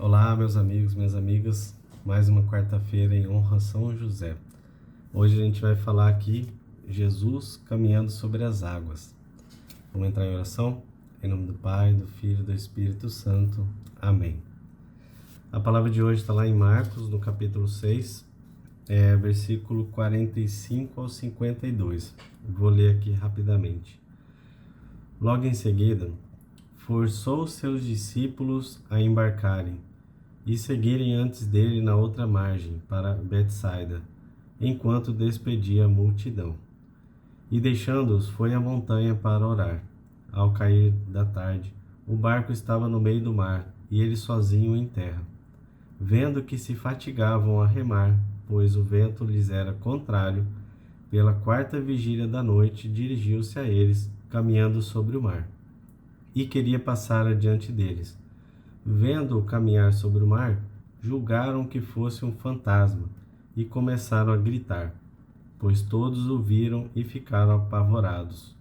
Olá, meus amigos, minhas amigas, mais uma quarta-feira em honra a São José. Hoje a gente vai falar aqui Jesus caminhando sobre as águas. Vamos entrar em oração? Em nome do Pai, do Filho e do Espírito Santo. Amém. A palavra de hoje está lá em Marcos, no capítulo 6, versículo 45 ao 52. Vou ler aqui rapidamente. Logo em seguida, forçou seus discípulos a embarcarem e seguirem antes dele na outra margem, para Betsaida, enquanto despedia a multidão. E deixando-os, foi à montanha para orar. Ao cair da tarde, o barco estava no meio do mar, e ele sozinho em terra. Vendo que se fatigavam a remar, pois o vento lhes era contrário, pela quarta vigília da noite dirigiu-se a eles, caminhando sobre o mar, e queria passar adiante deles. Vendo-o caminhar sobre o mar, julgaram que fosse um fantasma e começaram a gritar, pois todos o viram e ficaram apavorados.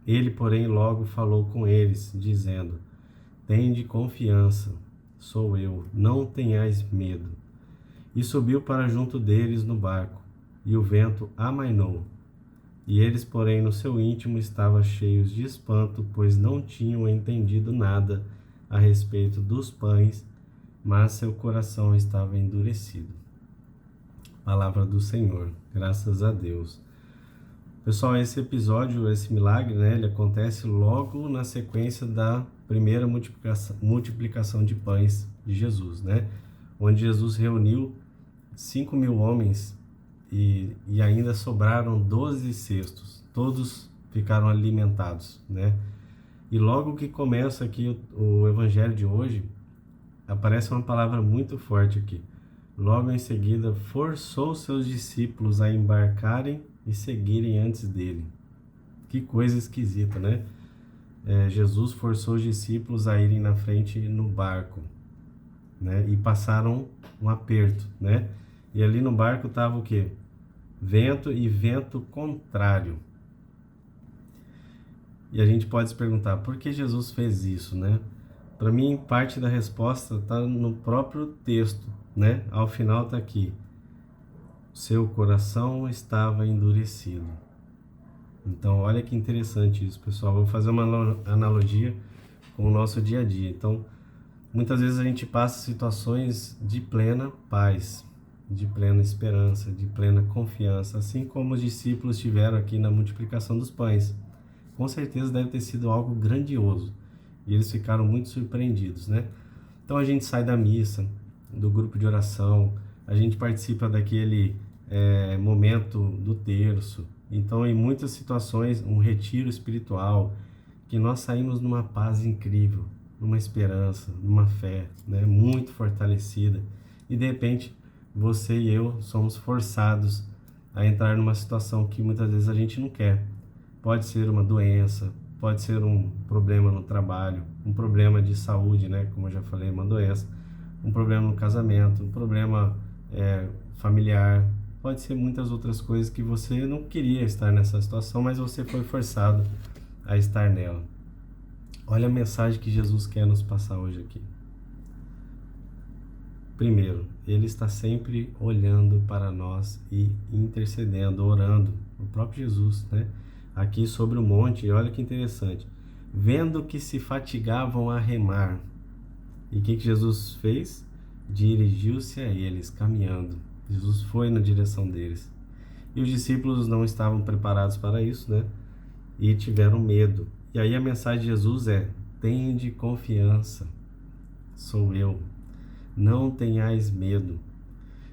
Ele, porém, logo falou com eles, dizendo: Tende confiança, sou eu, não tenhais medo. E subiu para junto deles no barco, e o vento amainou. E eles, porém, no seu íntimo estavam cheios de espanto, pois não tinham entendido nada a respeito dos pães, mas seu coração estava endurecido. Palavra do Senhor, graças a Deus. Pessoal, esse episódio, esse milagre, ele acontece logo na sequência da primeira multiplicação de pães de Jesus, onde Jesus reuniu 5.000 homens e ainda sobraram 12 cestos, todos ficaram alimentados, E logo que começa aqui o evangelho de hoje, aparece uma palavra muito forte aqui. Logo em seguida, forçou seus discípulos a embarcarem e seguirem antes dele. Que coisa esquisita, Jesus forçou os discípulos a irem na frente no barco, E passaram um aperto, E ali no barco estava o quê? Vento e vento contrário. E a gente pode se perguntar, por que Jesus fez isso, Para mim, parte da resposta está no próprio texto, Ao final está aqui, seu coração estava endurecido. Então, olha que interessante isso, pessoal. Vou fazer uma analogia com o nosso dia a dia. Então, muitas vezes a gente passa situações de plena paz, de plena esperança, de plena confiança, assim como os discípulos tiveram aqui na multiplicação dos pães. Com certeza deve ter sido algo grandioso. E eles ficaram muito surpreendidos, Então a gente sai da missa, do grupo de oração, a gente participa daquele momento do terço. Então, em muitas situações, um retiro espiritual, que nós saímos numa paz incrível, numa esperança, numa fé, muito fortalecida. E de repente, você e eu somos forçados a entrar numa situação que muitas vezes a gente não quer. Pode ser uma doença, pode ser um problema no trabalho, um problema de saúde, como eu já falei, uma doença, um problema no casamento, um problema familiar, pode ser muitas outras coisas que você não queria estar nessa situação, mas você foi forçado a estar nela. Olha a mensagem que Jesus quer nos passar hoje aqui. Primeiro, Ele está sempre olhando para nós e intercedendo, orando, o próprio Jesus, Aqui sobre o monte, olha que interessante. Vendo que se fatigavam a remar. E o que Jesus fez? Dirigiu-se a eles, caminhando. Jesus foi na direção deles. E os discípulos não estavam preparados para isso, E tiveram medo. E aí a mensagem de Jesus é: tende confiança, sou eu. Não tenhais medo.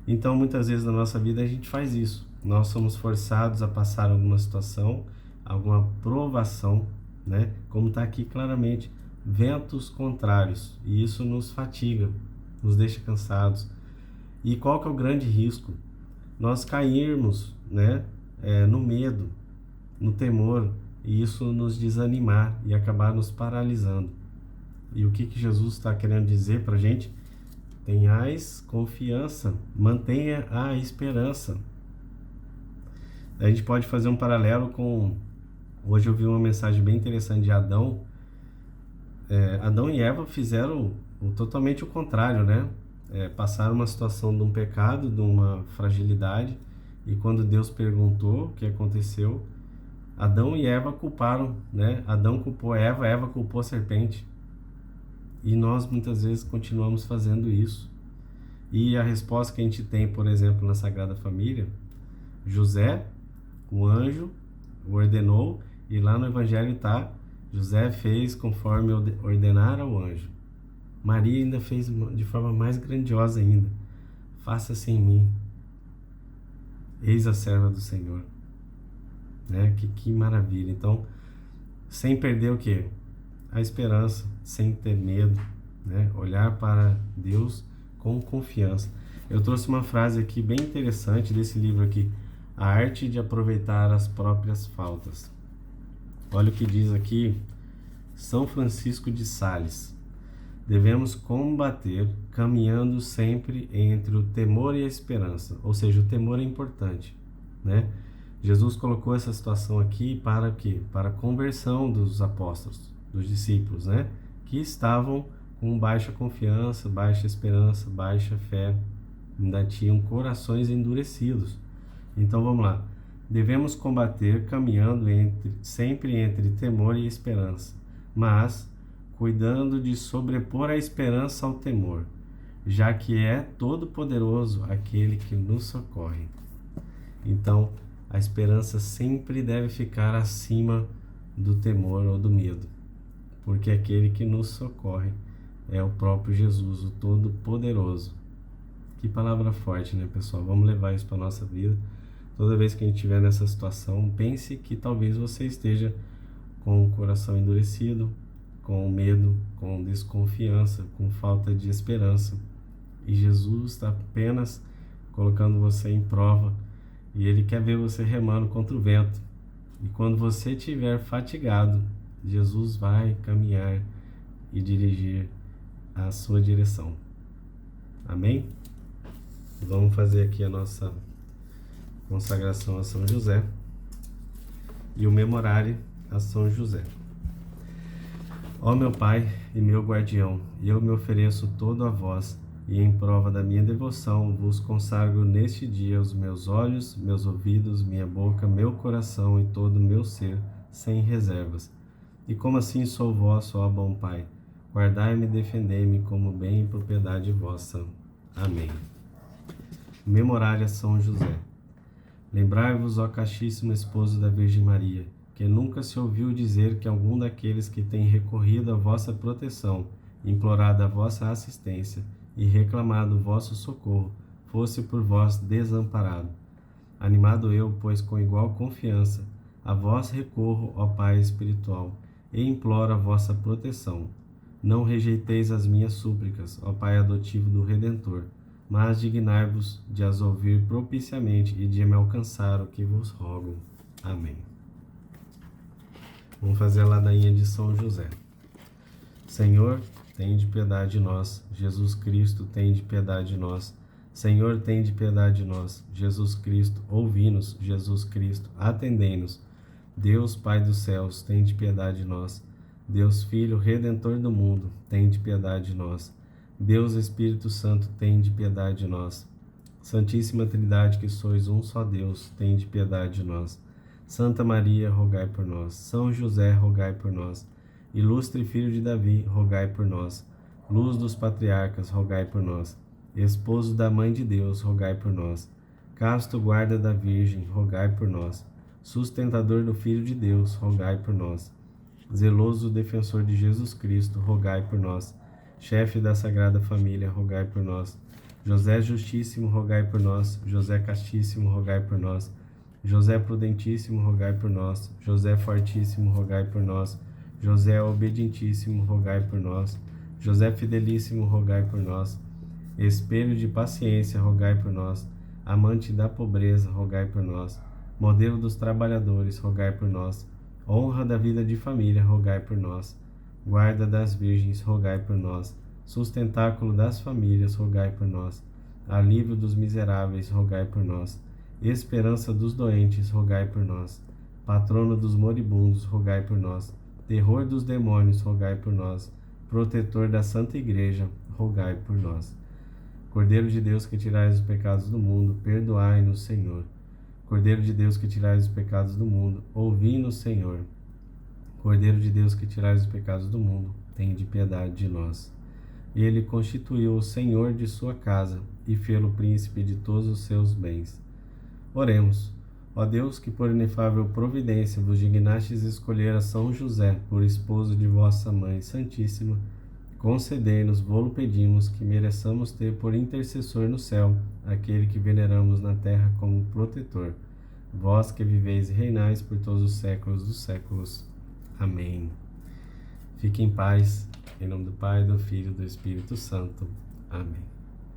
Então, muitas vezes na nossa vida a gente faz isso. Nós somos forçados a passar alguma situação, alguma provação, Como está aqui claramente, ventos contrários. E isso nos fatiga, nos deixa cansados. E qual que é o grande risco? Nós cairmos, no medo, no temor, e isso nos desanimar e acabar nos paralisando. E o que Jesus está querendo dizer para a gente? Tenhais confiança, mantenha a esperança. A gente pode fazer um paralelo com... Hoje eu vi uma mensagem bem interessante de Adão. Adão e Eva fizeram totalmente o contrário, né? Passaram uma situação de um pecado, de uma fragilidade, e quando Deus perguntou o que aconteceu, Adão e Eva culparam, né? Adão culpou Eva, Eva culpou a serpente. E nós muitas vezes continuamos fazendo isso. E a resposta que a gente tem, por exemplo, na Sagrada Família, José, o anjo, o ordenou, e lá no Evangelho está, José fez conforme ordenara o anjo. Maria ainda fez de forma mais grandiosa ainda. Faça-se em mim, eis a serva do Senhor. Né? Que maravilha. Então, sem perder o quê? A esperança, sem ter medo, né? Olhar para Deus com confiança. Eu trouxe uma frase aqui bem interessante desse livro aqui, A Arte de Aproveitar as Próprias Faltas. Olha o que diz aqui São Francisco de Sales. Devemos combater caminhando sempre entre o temor e a esperança. Ou seja, o temor é importante, né? Jesus colocou essa situação aqui para quê? Para a conversão dos apóstolos, dos discípulos, né? Que estavam com baixa confiança, baixa esperança, baixa fé, ainda tinham corações endurecidos. Então vamos lá. Devemos combater caminhando sempre entre temor e esperança, mas cuidando de sobrepor a esperança ao temor, já que é todo-poderoso aquele que nos socorre. Então, a esperança sempre deve ficar acima do temor ou do medo, porque aquele que nos socorre é o próprio Jesus, o Todo-Poderoso. Que palavra forte, né, pessoal? Vamos levar isso para a nossa vida. Toda vez que a gente estiver nessa situação, pense que talvez você esteja com o coração endurecido, com medo, com desconfiança, com falta de esperança. E Jesus está apenas colocando você em prova, e Ele quer ver você remando contra o vento. E quando você estiver fatigado, Jesus vai caminhar e dirigir a sua direção. Amém? Vamos fazer aqui a nossa consagração a São José e o memorário a São José. Ó meu Pai e meu guardião, eu me ofereço todo a vós, e em prova da minha devoção vos consagro neste dia os meus olhos, meus ouvidos, minha boca, meu coração e todo o meu ser, sem reservas. E como assim sou vosso, ó bom Pai, guardai-me e defendei-me como bem e propriedade vossa. Amém. Memorária São José. Lembrai-vos, ó castíssimo esposo da Virgem Maria, que nunca se ouviu dizer que algum daqueles que têm recorrido à vossa proteção, implorado a vossa assistência e reclamado o vosso socorro, fosse por vós desamparado. Animado eu, pois com igual confiança, a vós recorro, ó Pai espiritual, e imploro a vossa proteção. Não rejeiteis as minhas súplicas, ó Pai adotivo do Redentor, mas dignai-vos de as ouvir propiciamente e de me alcançar o que vos rogo. Amém. Vamos fazer a ladainha de São José. Senhor, tende piedade de nós. Jesus Cristo, tende piedade de nós. Senhor, tende piedade de nós. Jesus Cristo, ouvi-nos. Jesus Cristo, atendei-nos. Deus, Pai dos céus, tende piedade de nós. Deus Filho, Redentor do mundo, tende piedade de nós. Deus Espírito Santo, tende piedade de nós. Santíssima Trindade, que sois um só Deus, tende piedade de nós. Santa Maria, rogai por nós. São José, rogai por nós. Ilustre Filho de Davi, rogai por nós. Luz dos patriarcas, rogai por nós. Esposo da Mãe de Deus, rogai por nós. Casto guarda da Virgem, rogai por nós. Sustentador do Filho de Deus, rogai por nós. Zeloso defensor de Jesus Cristo, rogai por nós. Chefe da Sagrada Família, rogai por nós. José Justíssimo, rogai por nós. José Castíssimo, rogai por nós. José Prudentíssimo, rogai por nós. José Fortíssimo, rogai por nós. José Obedientíssimo, rogai por nós. José Fidelíssimo, rogai por nós. Espelho de paciência, rogai por nós. Amante da pobreza, rogai por nós. Modelo dos trabalhadores, rogai por nós. Honra da vida de família, rogai por nós. Guarda das virgens, rogai por nós. Sustentáculo das famílias, rogai por nós. Alívio dos miseráveis, rogai por nós. Esperança dos doentes, rogai por nós. Patrono dos moribundos, rogai por nós. Terror dos demônios, rogai por nós. protetor da Santa Igreja, rogai por nós. Cordeiro de Deus que tirais os pecados do mundo, perdoai-nos, Senhor. Cordeiro de Deus que tirais os pecados do mundo, ouvi-nos, Senhor. Cordeiro de Deus que tirais os pecados do mundo, tende piedade de nós. Ele constituiu o Senhor de sua casa e fê-lo príncipe de todos os seus bens. Oremos. Ó Deus, que por inefável providência vos dignastes escolher a São José por esposo de vossa Mãe Santíssima, concedei-nos, vô-lo pedimos, que mereçamos ter por intercessor no céu aquele que veneramos na terra como protetor. Vós que viveis e reinais por todos os séculos dos séculos. Amém. Fique em paz, em nome do Pai, do Filho e do Espírito Santo. Amém.